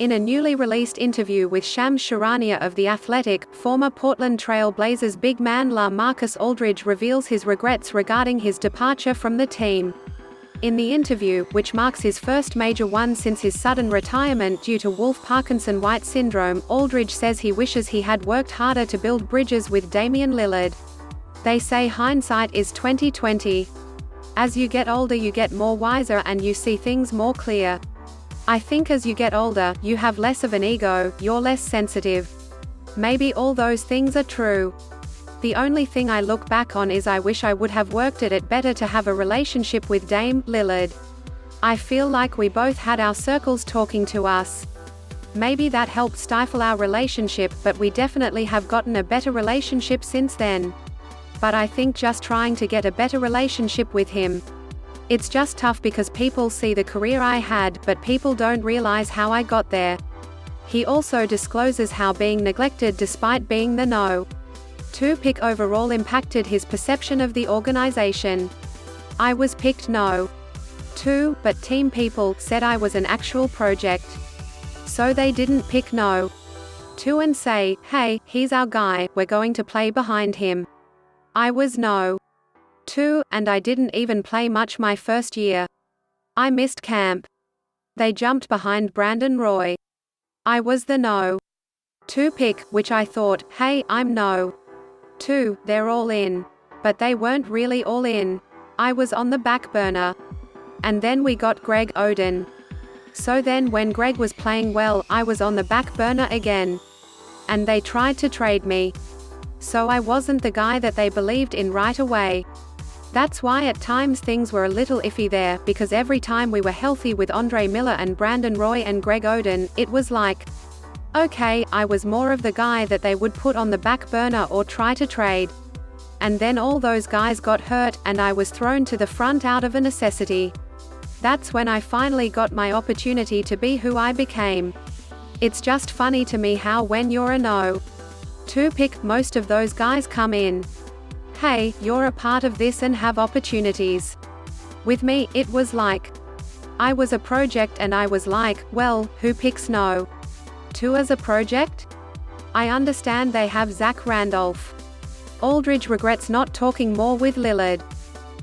In a newly released interview with Shams Charania of The Athletic, former Portland Trail Blazers big man LaMarcus Aldridge reveals his regrets regarding his departure from the team. In the interview, which marks his first major one since his sudden retirement due to Wolff-Parkinson-White syndrome, Aldridge says he wishes he had worked harder to build bridges with Damian Lillard. They say hindsight is 20/20. As you get older you get more wiser and you see things more clear. I think as you get older, you have less of an ego, you're less sensitive. Maybe all those things are true. The only thing I look back on is I wish I would have worked at it better to have a relationship with Dame Lillard. I feel like we both had our circles talking to us. Maybe that helped stifle our relationship, but we definitely have gotten a better relationship since then. But I think just trying to get a better relationship with him. It's just tough because people see the career I had, but people don't realize how I got there. He also discloses how being neglected despite being the No. 2 pick overall impacted his perception of the organization. I was picked No. 2, but team people said I was an actual project. So they didn't pick No. 2 and say, hey, he's our guy, we're going to play behind him. I was No. 2, and I didn't even play much my first year. I missed camp. They jumped behind Brandon Roy. I was the No. 2 pick, which I thought, hey, I'm No. 2, they're all in. But they weren't really all in. I was on the back burner. And then we got Greg Oden. So then when Greg was playing well, I was on the back burner again. And they tried to trade me. So I wasn't the guy that they believed in right away. That's why at times things were a little iffy there, because every time we were healthy with Andre Miller and Brandon Roy and Greg Oden, it was like, okay, I was more of the guy that they would put on the back burner or try to trade. And then all those guys got hurt, and I was thrown to the front out of a necessity. That's when I finally got my opportunity to be who I became. It's just funny to me how when you're a No. 2 pick, most of those guys come in. Hey, you're a part of this and have opportunities. With me, it was like, I was a project and I was like, well, who picks No. 2 as a project? I understand they have Zach Randolph. Aldridge regrets not talking more with Lillard.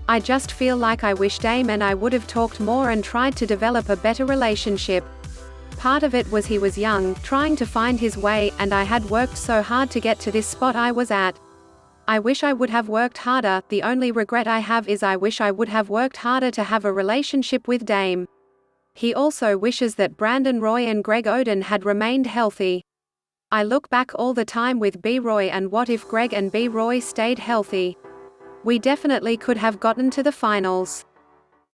I just feel like I wish Dame and I would have talked more and tried to develop a better relationship. Part of it was he was young, trying to find his way, and I had worked so hard to get to this spot I was at. I wish I would have worked harder. The only regret I have is I wish I would have worked harder to have a relationship with Dame. He also wishes that Brandon Roy and Greg Oden had remained healthy. I look back all the time with B. Roy and what if Greg and B. Roy stayed healthy? We definitely could have gotten to the finals.